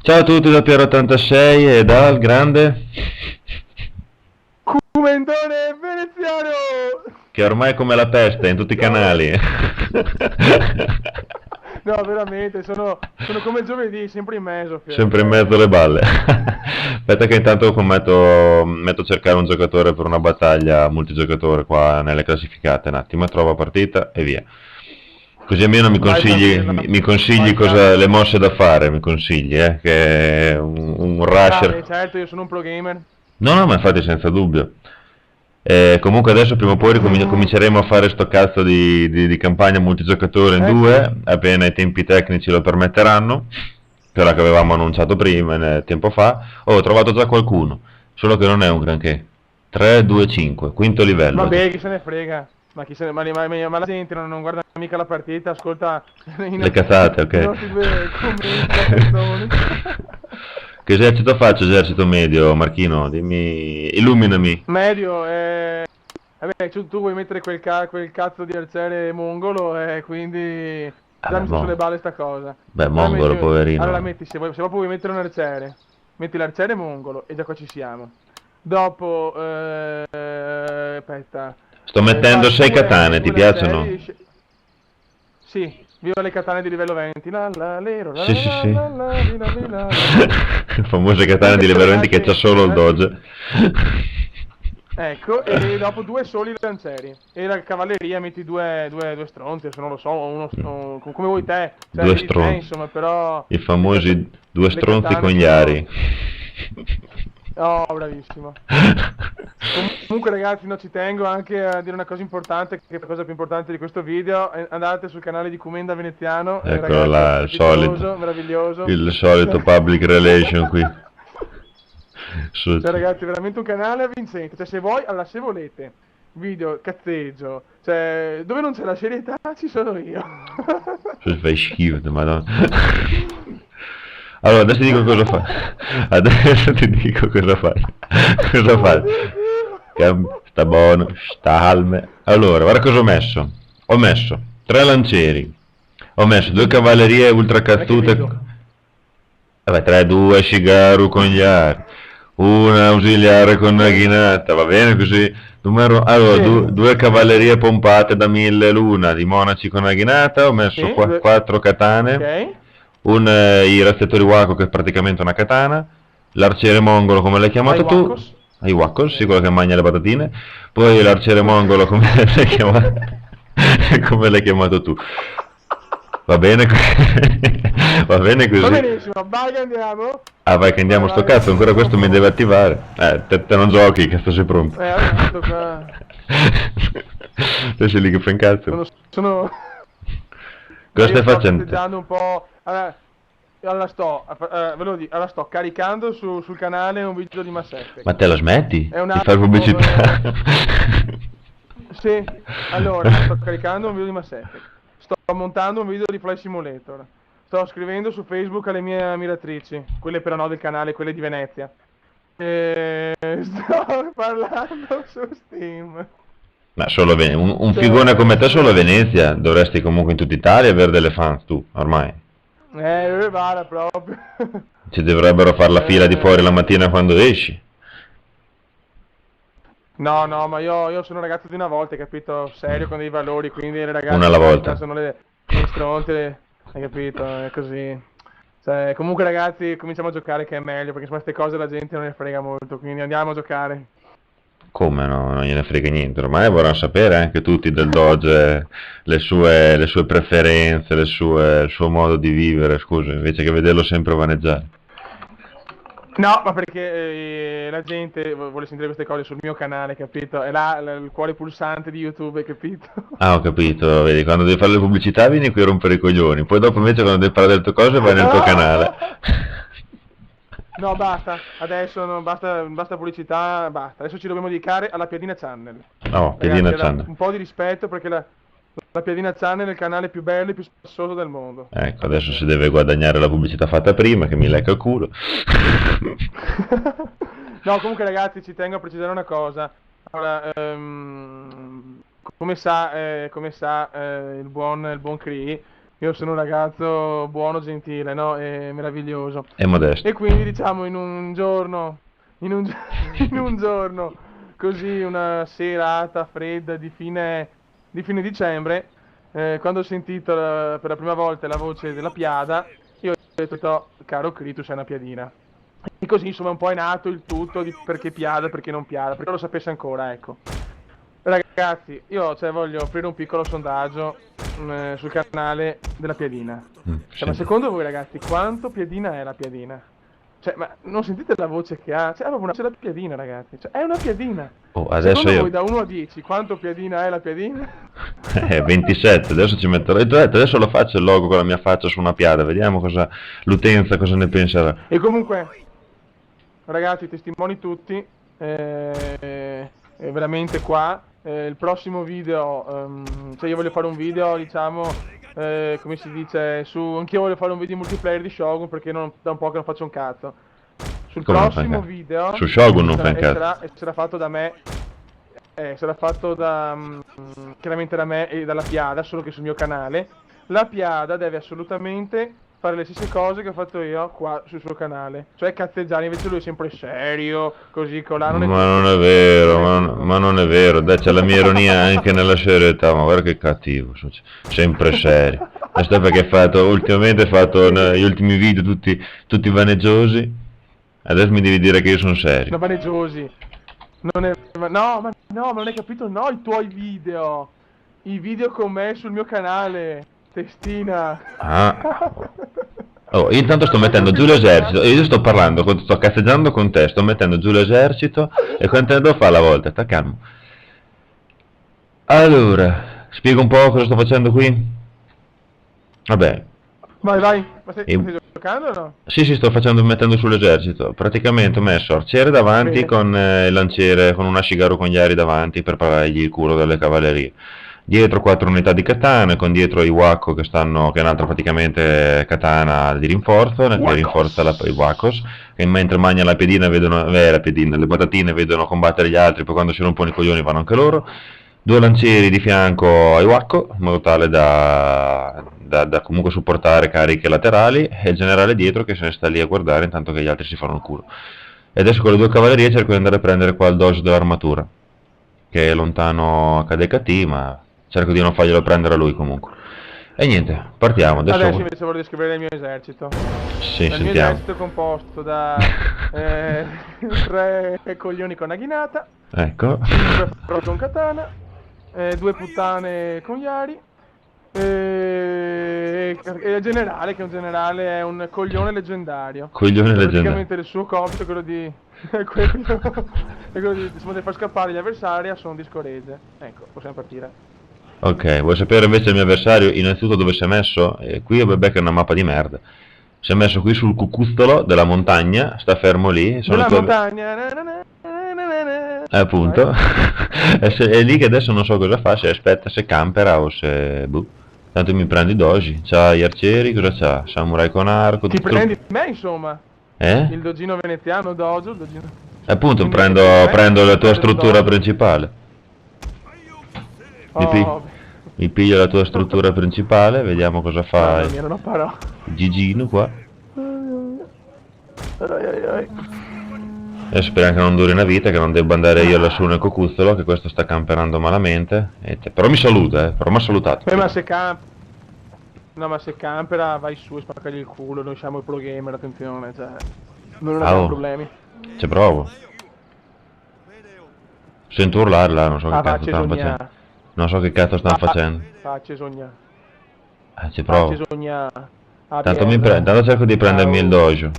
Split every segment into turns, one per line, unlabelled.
Ciao a tutti da Piero86 e dal grande
Comendone veneziano!
che ormai è come la peste in tutti i canali.
No, veramente, sono come giovedì, sempre in mezzo,
Sempre in mezzo alle balle. Aspetta che intanto metto a cercare un giocatore per una battaglia multigiocatore qua nelle classificate, un attimo, trovo partita e via. Così almeno
Vai tranquillo,
mi consigli
vai tranquillo.
cosa, le mosse da fare, mi consigli, che è un
Ah, beh,
rusher.
certo, io sono un pro gamer.
No, no, ma infatti senza dubbio. Comunque adesso prima o poi cominceremo a fare sto cazzo di campagna multigiocatore in
Sì.
due, appena i tempi tecnici lo permetteranno, quella che avevamo annunciato prima, tempo fa. Oh, ho trovato già qualcuno, solo che non è un granché. 3, 2, 5, quinto livello già.
Vabbè, chi se ne frega. Ma, chi se ne... ma la gente non guarda mica la partita, ascolta
Le cazzate,
i
ok.
nostri due commenti da cazzoni.
Che esercito faccio, esercito medio, Marchino? Dimmi, illuminami.
Medio, vabbè, tu vuoi mettere quel cazzo di arciere mongolo, quindi già
Vabbè,
mi sta sulle balle sta cosa.
beh,
Allora
mongolo,
allora
poverino.
metti, se proprio vuoi mettere un arciere, metti l'arciere mongolo e già qua ci siamo. Dopo, aspetta,
Sto mettendo
fai
6 katane, ti
due
piacciono?
lancieri, sì, viva le katane di livello 20, la la lero, la
Sì, sì,
la
sì.
la la, vila vila la.
Famose katane di
Comunque
livello 20 che c'ha
ragazzi,
solo il doge.
ecco, e dopo due soli lancieri. E la cavalleria metti due stronzi, se non lo so, come vuoi te. Cioè,
Due
vedi te,
stronzi.
insomma, però
I famosi due
le
stronzi
katane
cognari.
sono... Oh, bravissimo. Comunque ragazzi, no, ci tengo anche a dire una cosa importante, che è la cosa più importante di questo video. Andate sul canale di Comenda Veneziano,
Eccolo
ragazzo
là,
strepitoso, meraviglioso.
il solito public relation qui. Su-
Cioè ragazzi, veramente un canale avvincente. Cioè se volete video cazzeggio, cioè dove non c'è la serietà ci sono io.
Fai schifo, madonna. Allora, adesso ti dico cosa fai. Adesso ti dico cosa fai. Cosa fai?
Oddio Dio.
Sta buono, sta alme. Allora, guarda cosa ho messo. Ho messo 3 lancieri. Ho messo 2 cavallerie ultra
Non è che
cazzute.
vedo.
Vabbè, 3, 2, Shigaru con gli archi. Una ausiliare con Naginata, va bene così? Allora,
Sì,
2 cavallerie pompate da 1000 l'una di monaci con Naginata, ho messo
sì,
4 katane,
ok.
i razziatori Wako che è praticamente una katana, l'arciere mongolo come l'hai
Ai
chiamato tu,
Wakos.
i Wakos, sì, quello che mangia le patatine, poi l'arciere mongolo come l'hai chiamato, come l'hai chiamato tu. Va bene, va bene
Va
così.
benissimo, vai che andiamo.
Ah, vai che andiamo
Vai,
sto
vai.
cazzo, ancora questo mi deve attivare. Te non giochi, che sto sei pronto.
Vabbè, sto qua.
Te sei lì che fai un cazzo.
Sono...
Cosa
Ma io
stai
sto
facendo te?
festeggiando un po'. Ve lo dico, allora sto caricando sul canale un video di Mass
Ma
Effect.
te la smetti?
È un
Di fare
attimo.
pubblicità?
Sì, allora sto caricando un video di Mass Effect. Sto montando un video di Flight Simulator. Sto scrivendo su Facebook alle mie ammiratrici, quelle però no del canale, quelle di Venezia. E sto parlando su Steam.
Ma solo un figone
Cioè,
come te solo a Venezia, dovresti comunque in tutta Italia avere delle fans tu, ormai.
vale proprio.
Ci dovrebbero fare la fila di fuori la mattina quando esci.
No, no, ma io sono un ragazzo di una volta, hai capito? Serio, con dei valori, quindi le
Una
ragazze
alla
in realtà
volta.
sono le stronze, hai capito? È così. Cioè, comunque ragazzi, cominciamo a giocare che è meglio, perché su queste cose la gente non ne frega molto, quindi andiamo a giocare.
Come no? Non gliene frega niente. Ormai vorranno sapere anche tutti del Doge, le sue preferenze, il suo modo di vivere, scusa, invece che vederlo sempre vaneggiare.
No, ma perché la gente vuole sentire queste cose sul mio canale, capito? È là il cuore pulsante di YouTube, hai capito?
Ah, ho capito, vedi, quando devi fare le pubblicità vieni qui a rompere i coglioni, poi dopo invece quando devi parlare delle tue cose vai nel tuo canale.
No, basta, adesso basta pubblicità, basta. Adesso ci dobbiamo dedicare alla Piadina Channel.
No, Piedina
Ragazzi,
Channel.
un po' di rispetto perché la Piadina Channel è il canale più bello e più spassoso del mondo.
Ecco, adesso si deve guadagnare la pubblicità fatta prima, che mi lecca il culo.
No, comunque ragazzi, ci tengo a precisare una cosa. Allora, come sa il buon Cree, io sono un ragazzo buono, gentile, no? E meraviglioso.
È modesto.
E quindi diciamo in un giorno, in un giorno, così una serata fredda di fine dicembre, quando ho sentito per la prima volta la voce della Piada, io ho detto, "Oh, caro Cri, tu sei una piadina." E così insomma un po' è nato il tutto di perché Piada, perché non Piada, perché non lo sapesse ancora, ecco. Ragazzi, io cioè, voglio aprire un piccolo sondaggio sul canale della Piadina. Cioè, ma
Sì.
secondo voi ragazzi, quanto piadina è la Piadina? Cioè, ma non sentite la voce che ha? Cioè, è proprio una voce da piadina, ragazzi. Cioè, è una piadina.
Oh, adesso
Secondo voi
io...
da 1 a 10, quanto piadina è la Piadina?
27, adesso ci metterò. E ti ho detto, adesso lo faccio il logo con la mia faccia su una piada, vediamo cosa l'utenza cosa ne penserà.
E comunque, ragazzi, testimoni tutti, veramente qua, il prossimo video, cioè io voglio fare un video, diciamo, come si dice, anch'io voglio fare un video multiplayer di Shogun perché da un po' che non faccio un cazzo. Sul
Come non fai
prossimo
cazzo?
video,
Su Shogun non fai un cazzo.
sarà fatto da me, sarà fatto chiaramente da me e dalla Piada, solo che sul mio canale. La Piada deve assolutamente fare le stesse cose che ho fatto io qua sul suo canale, cioè cazzeggiare, invece lui è sempre serio, così colà, non è
Ma
così.
non è vero, ma non è vero, dai, c'è la mia ironia anche nella serietà, ma guarda che cattivo, sempre serio. Questo è perché ultimamente hai fatto gli ultimi video tutti vaneggiosi, adesso mi devi dire che io sono serio.
No, vaneggiosi. Non è, no, ma non hai capito? No, i tuoi video. I video con me sul mio canale. Testina.
Ah. Oh, io intanto sto mettendo giù l'esercito, io sto parlando, sto cazzeggiando con te, sto mettendo giù l'esercito e quanto ne devo fare alla volta? Sta calmo. Allora, spiego un po' cosa sto facendo qui. Vabbè,
Vai. Ma stai
e-
giocando o no?
sì, mettendo sull'esercito. Praticamente ho messo arciere davanti
Bene.
con il lanciere, con un ascigaru con gli ari davanti per parargli il culo dalle cavallerie. Dietro 4 unità di katana, con dietro i Wako che è un'altra praticamente katana di rinforzo, che rinforza i Wakos, che mentre mangia la piedina vedono, le patatine vedono combattere gli altri, poi quando si rompono i coglioni vanno anche loro. 2 lancieri di fianco ai Wako, in modo tale da comunque supportare cariche laterali, e il generale dietro che se ne sta lì a guardare intanto che gli altri si fanno il culo. E adesso con le 2 cavallerie cerco di andare a prendere qua il dojo dell'armatura, che è lontano a Kadekati, ma cerco di non farglielo prendere a lui comunque. E niente, partiamo.
Adesso
Adesso
invece vorrei descrivere il mio esercito.
sì,
Il mio
sentiamo.
esercito è composto da 3 coglioni con Naghinata,
Ecco.
5 con katana, 2 puttane con Yari, e il generale, che è un coglione leggendario.
Coglione leggendario.
Praticamente il suo compito è quello di è quello di far scappare gli avversari a suon di scoregge. Ecco, possiamo partire.
Ok, vuoi sapere invece il mio avversario? Innanzitutto dove si è messo? Qui io Bebè che è una mappa di merda. Si è messo qui sul cucuzzolo della montagna, sta fermo lì.
Della
i tuoi-
montagna.
Appunto. È lì che adesso non so cosa fa, se aspetta, se campera o se... Boh. Tanto mi prende i doji. C'ha gli arcieri, cosa c'ha? Samurai con arco.
Ti
tutto-
prendi me, insomma.
Eh?
Il dogino veneziano, dojo, dogino.
Appunto,
Quindi
prendo la tua
prendo il
struttura
dojo.
principale. Mi,
Oh,
pi-
beh.
mi piglio la tua struttura principale, vediamo cosa fa
Mamma mia, non ho parole.
Gigino qua.
Ai.
E speriamo che non duri una vita, che non debba andare io lassù nel cocuzzolo, che questo sta camperando malamente. Però mi saluta, però mi ha salutato.
Ma se No, ma se campera vai su e spaccagli il culo, noi siamo i pro gamer, attenzione, cioè. Non abbiamo
Oh.
problemi.
Ci provo. Sento urlare là, non so che
Ah,
cazzo
facci
stanno
sognare.
facendo. Non so che cazzo stanno facendo.
Facci sognare.
Ci provo.
Facci sognare.
Tanto cerco di prendermi il dojo.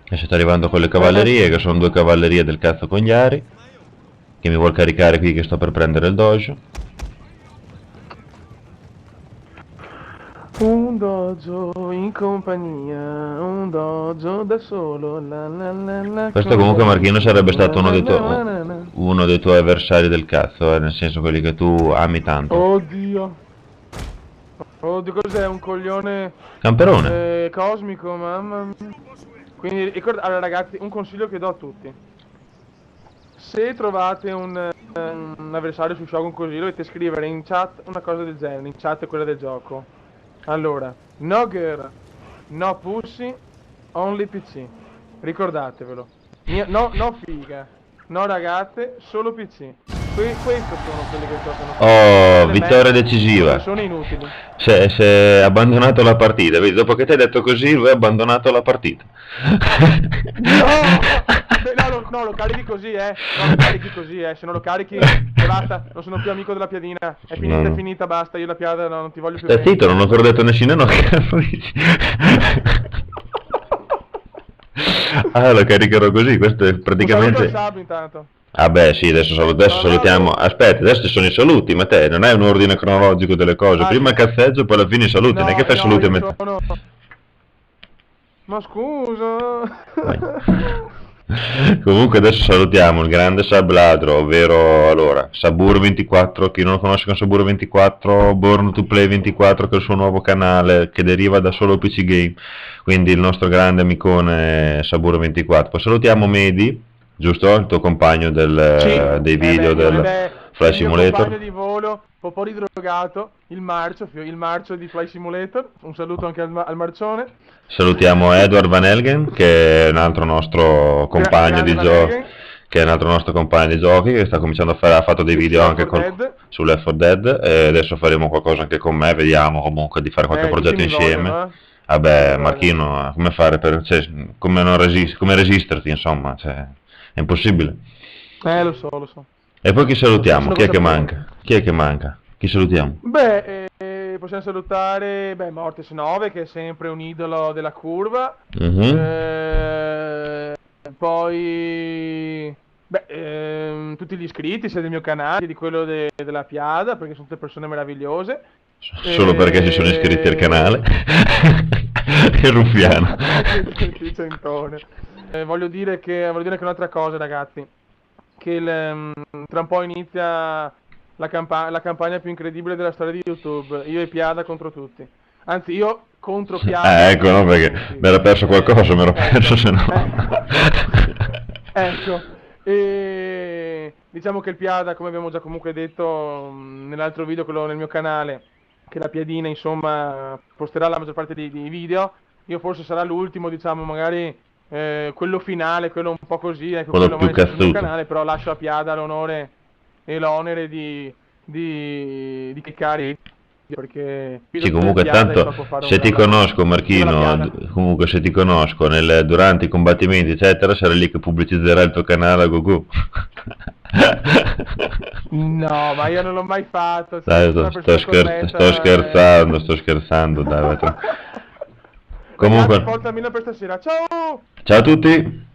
E sto arrivando con le cavallerie, che sono 2 cavallerie del cazzo con gli ari, che mi vuol caricare qui che sto per prendere il dojo.
Un dojo in compagnia, un dojo da solo.
Questo comunque Marchino sarebbe stato uno dei tuoi avversari del cazzo, nel senso quelli che tu ami tanto.
Oddio. Oddio, cos'è? Un coglione
Camperone.
cosmico, mamma mia. Quindi allora ragazzi, un consiglio che do a tutti. se trovate un avversario su Shogun così, dovete scrivere in chat una cosa del genere, in chat quella del gioco. Allora, no girl, no pussy, only PC. Ricordatevelo. No figa, no ragazze, solo PC. Queste sono quelle che giocano.
Oh,
Le
vittoria
me
decisiva.
sono inutili.
Si è abbandonato la partita, vedi? Dopo che ti hai detto così, lui ha abbandonato la partita.
No! No, lo carichi così, No, lo carichi così, se non lo carichi, basta, non sono più amico della piadina. È finita,
No.
è finita, basta, io la piada non ti voglio più
Stai
bene.
zitto, non ho ancora detto nessuno, no, che cazzo dici? Ah, lo caricherò così, questo è
Un saluto
praticamente...
al Sab intanto.
Ah beh sì, adesso salutiamo, aspetta, adesso ci sono i saluti, ma te non hai un ordine cronologico delle cose,
Ah,
prima
sì.
cazzeggio, poi alla fine i saluti, non è che fai saluti a
io
metà.
Ma scusa.
Vai. Comunque adesso salutiamo il grande Sab Ladro, ovvero allora Sabur24, chi non lo conosce con Sabur24, Born to Play 24 che è il suo nuovo canale che deriva da solo PC Game, quindi il nostro grande amicone Sabur24. Poi salutiamo Medi, giusto? Il tuo compagno dei video del Flight
il mio
Simulator.
compagno di volo, un po' ridrogato, il marcio di Flight Simulator, un saluto anche al marcione.
Salutiamo Edward Van Helgen, che è un altro nostro compagno di giochi, che sta cominciando a fare, ha fatto dei video anche sull'Left 4 Dead, e adesso faremo qualcosa anche con me, vediamo comunque di fare qualche progetto insieme.
Vogliono,
Vabbè, Marchino, come fare cioè, come resisterti, insomma, cioè, è impossibile.
Lo so.
E poi chi salutiamo? Chi è che manca? Chi salutiamo?
Beh, possiamo salutare Mortis 9 che è sempre un idolo della curva. Poi tutti gli iscritti sia del mio canale, di quello della Piada, perché sono tutte persone meravigliose.
Solo perché si sono iscritti al canale. Che ruffiano.
Voglio dire che un'altra cosa, ragazzi, che tra un po' inizia la campagna più incredibile della storia di YouTube, io e Piada contro tutti. Anzi, io contro Piada.
Ecco, no, perché mi era perso qualcosa, se no.
Ecco, e diciamo che il Piada, come abbiamo già comunque detto nell'altro video, quello nel mio canale, che la Piadina, insomma, posterà la maggior parte dei video. Io forse sarà l'ultimo, diciamo, magari quello finale, quello un po' così, ecco,
quello più
sul mio
cazzuto.
canale, però lascio a Piada l'onore e l'onere di cliccare, perché
sì, comunque tanto se ti conosco, Marchino, comunque se ti conosco durante i combattimenti eccetera, sarei lì che pubblicizzerai il tuo canale a Goku.
No, ma io non l'ho mai fatto.
Dai, sto scherzando, dai. Comunque,
porta Milan per stasera. Ciao!
Ciao a tutti.